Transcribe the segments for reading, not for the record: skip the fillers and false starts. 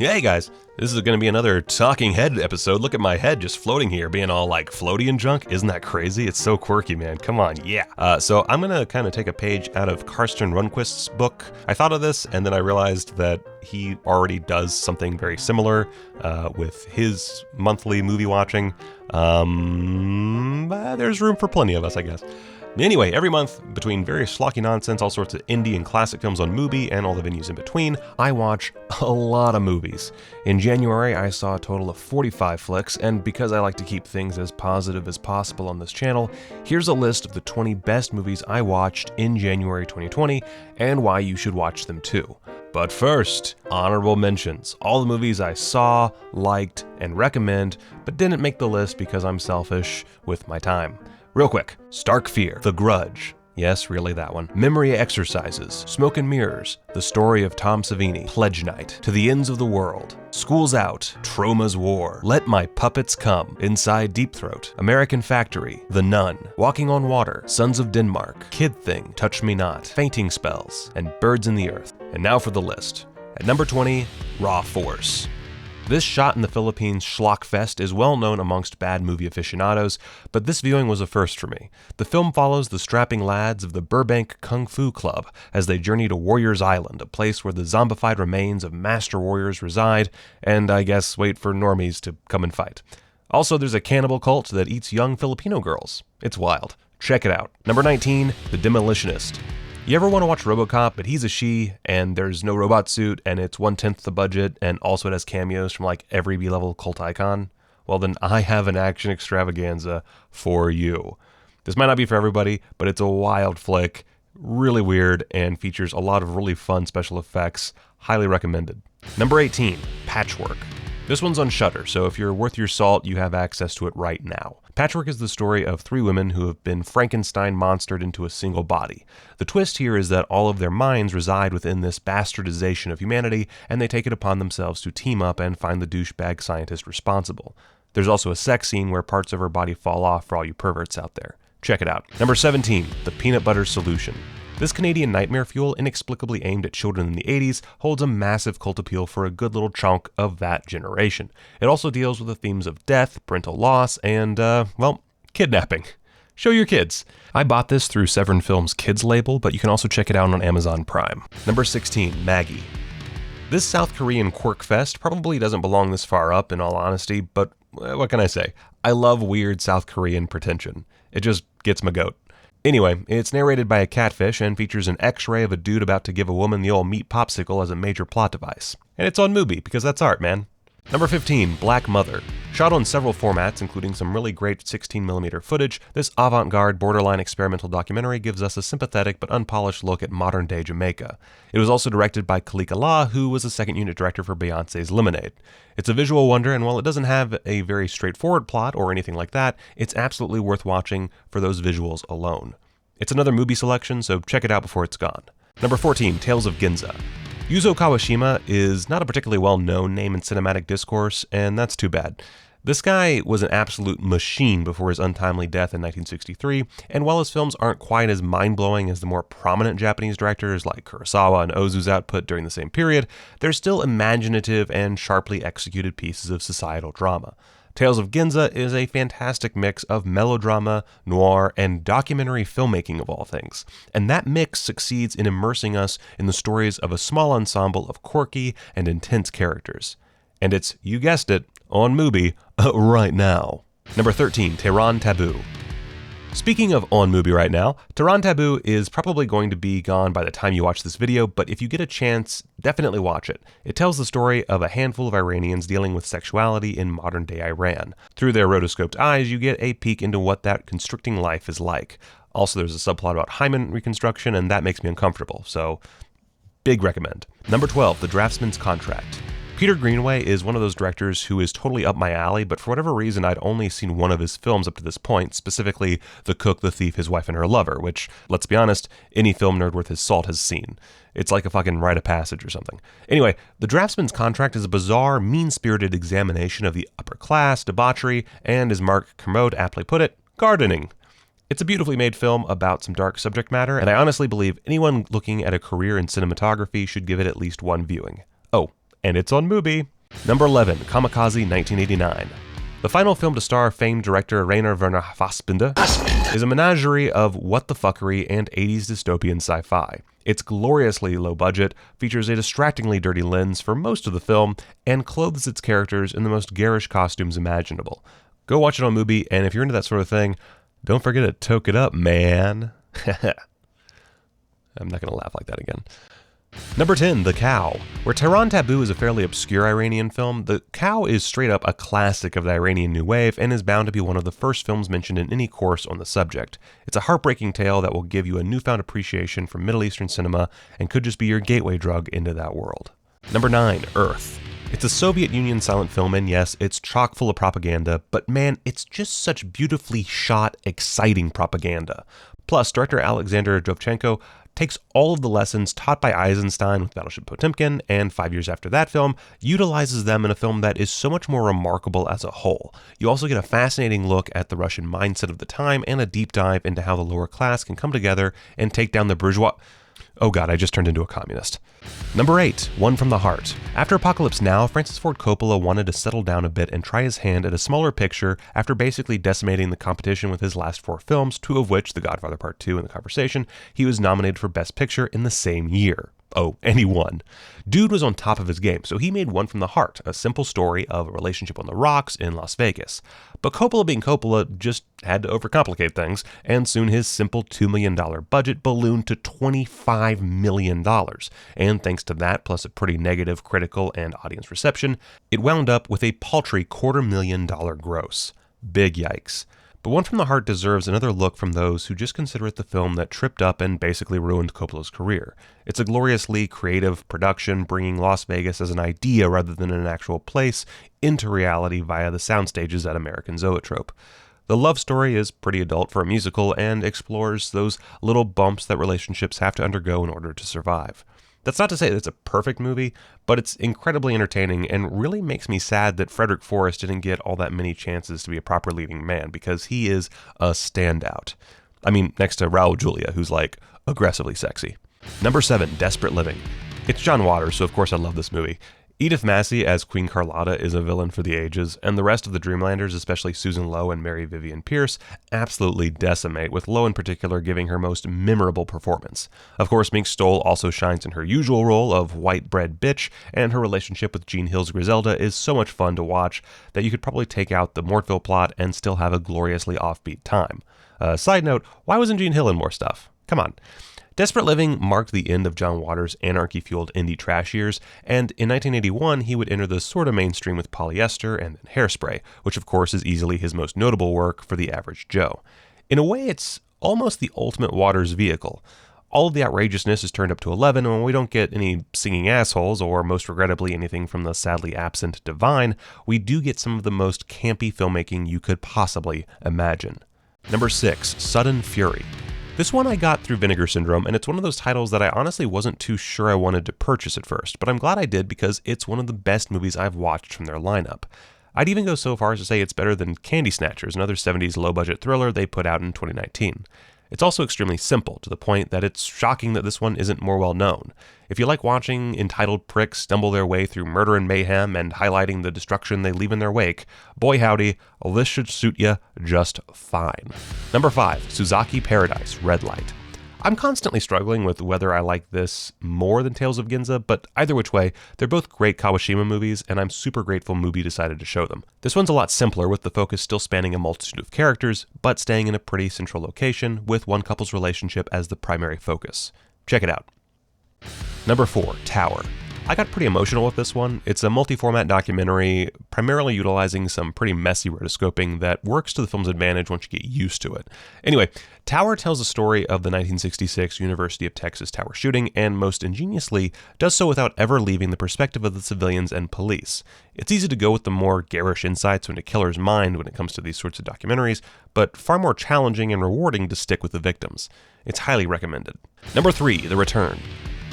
Yeah, hey guys, this is going to be another Talking Head episode. Look at my head just floating here, being all like floaty and junk. Isn't that crazy? It's so quirky, man. Come on, yeah. So I'm going to kind of take a page out of Karsten Rundquist's book. I thought of this, and then I realized that he already does something very similar with his monthly movie watching. But there's room for plenty of us, I guess. Anyway, every month, between various schlocky nonsense, all sorts of indie and classic films on Mubi, and all the venues in between, I watch a lot of movies. In January, I saw a total of 45 flicks, and because I like to keep things as positive as possible on this channel, here's a list of the 20 best movies I watched in January 2020, and why you should watch them too. But first, honorable mentions. All the movies I saw, liked, and recommend, but didn't make the list because I'm selfish with my time. Real quick, Stark Fear, The Grudge, yes, really that one, Memory Exercises, Smoke and Mirrors, The Story of Tom Savini, Pledge Night, To the Ends of the World, School's Out, Troma's War, Let My Puppets Come, Inside Deep Throat, American Factory, The Nun, Walking on Water, Sons of Denmark, Kid Thing, Touch Me Not, Fainting Spells, and Birds in the Earth. And now for the list. At number 20, Raw Force. This shot in the Philippines schlockfest is well known amongst bad movie aficionados, but this viewing was a first for me. The film follows the strapping lads of the Burbank Kung Fu Club as they journey to Warriors Island, a place where the zombified remains of master warriors reside, and I guess wait for normies to come and fight. Also, there's a cannibal cult that eats young Filipino girls. It's wild. Check it out. Number 19, The Demolitionist. You ever want to watch RoboCop, but he's a she, and there's no robot suit, and it's 1/10 the budget, and also it has cameos from like every B-level cult icon? Well, then I have an action extravaganza for you. This might not be for everybody, but it's a wild flick, really weird, and features a lot of really fun special effects. Highly recommended. Number 18, Patchwork. This one's on Shudder, so if you're worth your salt, you have access to it right now. Patchwork is the story of 3 women who have been Frankenstein monstered into a single body. The twist here is that all of their minds reside within this bastardization of humanity, and they take it upon themselves to team up and find the douchebag scientist responsible. There's also a sex scene where parts of her body fall off for all you perverts out there. Check it out. Number 17, The Peanut Butter Solution. This Canadian nightmare fuel, inexplicably aimed at children in the 80s, holds a massive cult appeal for a good little chunk of that generation. It also deals with the themes of death, parental loss, and, kidnapping. Show your kids. I bought this through Severin Films' Kids label, but you can also check it out on Amazon Prime. Number 16, Maggie. This South Korean quirk fest probably doesn't belong this far up, in all honesty, but what can I say? I love weird South Korean pretension. It just gets my goat. Anyway, it's narrated by a catfish and features an x-ray of a dude about to give a woman the old meat popsicle as a major plot device. And it's on Mubi, because that's art, man. Number 15, Black Mother. Shot on several formats, including some really great 16mm footage, this avant-garde, borderline experimental documentary gives us a sympathetic but unpolished look at modern-day Jamaica. It was also directed by Kalika La, who was a second-unit director for Beyoncé's Lemonade. It's a visual wonder, and while it doesn't have a very straightforward plot or anything like that, it's absolutely worth watching for those visuals alone. It's another Mubi selection, so check it out before it's gone. Number 14, Tales of Ginza. Yuzo Kawashima is not a particularly well-known name in cinematic discourse, and that's too bad. This guy was an absolute machine before his untimely death in 1963, and while his films aren't quite as mind-blowing as the more prominent Japanese directors like Kurosawa and Ozu's output during the same period, they're still imaginative and sharply executed pieces of societal drama. Tales of Ginza is a fantastic mix of melodrama, noir, and documentary filmmaking of all things, and that mix succeeds in immersing us in the stories of a small ensemble of quirky and intense characters. And it's, you guessed it, on Mubi right now. Number 13, Tehran Taboo. Speaking of on Mubi right now, Tehran Taboo is probably going to be gone by the time you watch this video, but if you get a chance, definitely watch it. It tells the story of a handful of Iranians dealing with sexuality in modern-day Iran. Through their rotoscoped eyes, you get a peek into what that constricting life is like. Also, there's a subplot about hymen reconstruction, and that makes me uncomfortable, so big recommend. Number 12, The Draftsman's Contract. Peter Greenaway is one of those directors who is totally up my alley, but for whatever reason, I'd only seen one of his films up to this point, specifically The Cook, the Thief, His Wife, and Her Lover, which, let's be honest, any film nerd worth his salt has seen. It's like a fucking rite of passage or something. Anyway, The Draftsman's Contract is a bizarre, mean-spirited examination of the upper class, debauchery, and, as Mark Kermode aptly put it, gardening. It's a beautifully made film about some dark subject matter, and I honestly believe anyone looking at a career in cinematography should give it at least one viewing. Oh, and it's on Mubi. Number 11, Kamikaze 1989. The final film to star famed director Rainer Werner Fassbinder is a menagerie of what-the-fuckery and 80s dystopian sci-fi. It's gloriously low budget, features a distractingly dirty lens for most of the film, and clothes its characters in the most garish costumes imaginable. Go watch it on Mubi, and if you're into that sort of thing, don't forget to toke it up, man. I'm not going to laugh like that again. Number 10, The Cow. Where Tehran Taboo is a fairly obscure Iranian film, The Cow is straight up a classic of the Iranian New Wave and is bound to be one of the first films mentioned in any course on the subject. It's a heartbreaking tale that will give you a newfound appreciation for Middle Eastern cinema and could just be your gateway drug into that world. Number 9, Earth. It's a Soviet Union silent film, and yes, it's chock full of propaganda, but man, it's just such beautifully shot, exciting propaganda. Plus, director Alexander Dovchenko takes all of the lessons taught by Eisenstein with Battleship Potemkin, and 5 years after that film, utilizes them in a film that is so much more remarkable as a whole. You also get a fascinating look at the Russian mindset of the time and a deep dive into how the lower class can come together and take down the bourgeois. Oh god, I just turned into a communist. Number 8, One from the Heart. After Apocalypse Now, Francis Ford Coppola wanted to settle down a bit and try his hand at a smaller picture after basically decimating the competition with his last 4 films, 2 of which, The Godfather Part 2 and The Conversation, he was nominated for Best Picture in the same year. Oh, and he won. Dude was on top of his game, so he made One from the Heart, a simple story of a relationship on the rocks in Las Vegas. But Coppola being Coppola just had to overcomplicate things, and soon his simple $2 million budget ballooned to $25 million. And thanks to that, plus a pretty negative critical and audience reception, it wound up with a paltry $250,000 gross. Big yikes. But One from the Heart deserves another look from those who just consider it the film that tripped up and basically ruined Coppola's career. It's a gloriously creative production, bringing Las Vegas as an idea rather than an actual place into reality via the sound stages at American Zoetrope. The love story is pretty adult for a musical and explores those little bumps that relationships have to undergo in order to survive. That's not to say that it's a perfect movie, but it's incredibly entertaining and really makes me sad that Frederick Forrest didn't get all that many chances to be a proper leading man, because he is a standout. I mean, next to Raul Julia, who's like aggressively sexy. Number 7, Desperate Living. It's John Waters, so of course I love this movie. Edith Massey as Queen Carlotta is a villain for the ages, and the rest of the Dreamlanders, especially Susan Lowe and Mary Vivian Pierce, absolutely decimate, with Lowe in particular giving her most memorable performance. Of course, Mink Stoll also shines in her usual role of white bread bitch, and her relationship with Jean Hill's Griselda is so much fun to watch that you could probably take out the Mortville plot and still have a gloriously offbeat time. Side note, why wasn't Jean Hill in more stuff? Come on. Desperate Living marked the end of John Waters' anarchy-fueled indie trash years, and in 1981 he would enter the sort of mainstream with Polyester and then Hairspray, which of course is easily his most notable work for the average Joe. In a way, it's almost the ultimate Waters vehicle. All of the outrageousness is turned up to 11, and when we don't get any singing assholes, or most regrettably anything from the sadly absent Divine, we do get some of the most campy filmmaking you could possibly imagine. Number 6, Sudden Fury. This one I got through Vinegar Syndrome, and it's one of those titles that I honestly wasn't too sure I wanted to purchase at first, but I'm glad I did because it's one of the best movies I've watched from their lineup. I'd even go so far as to say it's better than Candy Snatchers, another 70s low-budget thriller they put out in 2019. It's also extremely simple, to the point that it's shocking that this one isn't more well-known. If you like watching entitled pricks stumble their way through murder and mayhem and highlighting the destruction they leave in their wake, boy howdy, this should suit you just fine. Number 5, Suzaki Paradise, Red Light. I'm constantly struggling with whether I like this more than Tales of Ginza, but either which way, they're both great Kawashima movies, and I'm super grateful Mubi decided to show them. This one's a lot simpler, with the focus still spanning a multitude of characters, but staying in a pretty central location, with one couple's relationship as the primary focus. Check it out. Number 4, Tower. I got pretty emotional with this one. It's a multi-format documentary, primarily utilizing some pretty messy rotoscoping that works to the film's advantage once you get used to it. Anyway, Tower tells the story of the 1966 University of Texas Tower shooting, and most ingeniously does so without ever leaving the perspective of the civilians and police. It's easy to go with the more garish insights into a killer's mind when it comes to these sorts of documentaries, but far more challenging and rewarding to stick with the victims. It's highly recommended. Number 3, The Return.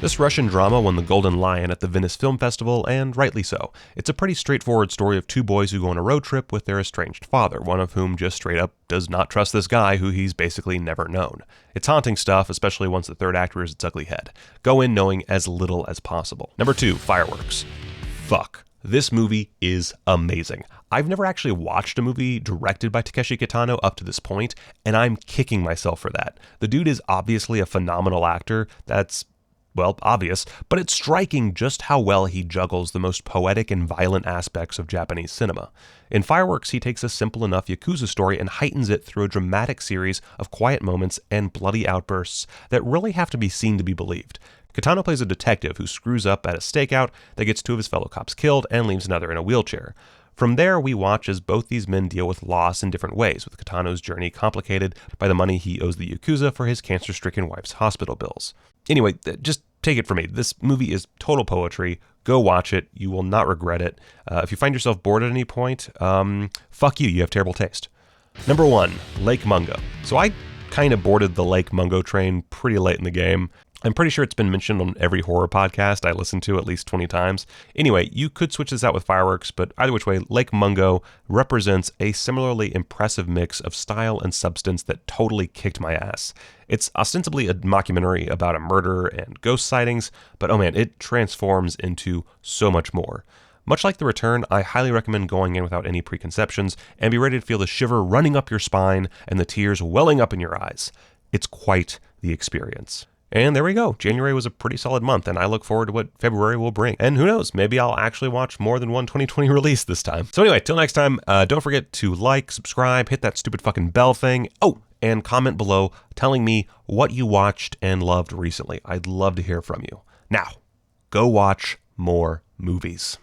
This Russian drama won the Golden Lion at the Venice Film Festival, and rightly so. It's a pretty straightforward story of 2 boys who go on a road trip with their estranged father, one of whom just straight up does not trust this guy who he's basically never known. It's haunting stuff, especially once the third act rears its ugly head. Go in knowing as little as possible. Number 2, Fireworks. fuck. This movie is amazing. I've never actually watched a movie directed by Takeshi Kitano up to this point, and I'm kicking myself for that. The dude is obviously a phenomenal actor. That's, well, obvious, but it's striking just how well he juggles the most poetic and violent aspects of Japanese cinema. In Fireworks, he takes a simple enough Yakuza story and heightens it through a dramatic series of quiet moments and bloody outbursts that really have to be seen to be believed. Kitano plays a detective who screws up at a stakeout that gets 2 of his fellow cops killed and leaves another in a wheelchair. From there, we watch as both these men deal with loss in different ways, with Kitano's journey complicated by the money he owes the Yakuza for his cancer-stricken wife's hospital bills. Anyway, just take it from me. This movie is total poetry. Go watch it. You will not regret it. If you find yourself bored at any point, fuck you. You have terrible taste. Number 1, Lake Mungo. So I kind of boarded the Lake Mungo train pretty late in the game. I'm pretty sure it's been mentioned on every horror podcast I listened to at least 20 times. Anyway, you could switch this out with Fireworks, but either which way, Lake Mungo represents a similarly impressive mix of style and substance that totally kicked my ass. It's ostensibly a mockumentary about a murder and ghost sightings, but oh man, it transforms into so much more. Much like The Return, I highly recommend going in without any preconceptions and be ready to feel the shiver running up your spine and the tears welling up in your eyes. It's quite the experience. And there we go. January was a pretty solid month, and I look forward to what February will bring. And who knows, maybe I'll actually watch more than one 2020 release this time. So anyway, till next time, don't forget to like, subscribe, hit that stupid fucking bell thing. Oh, and comment below telling me what you watched and loved recently. I'd love to hear from you. Now, go watch more movies.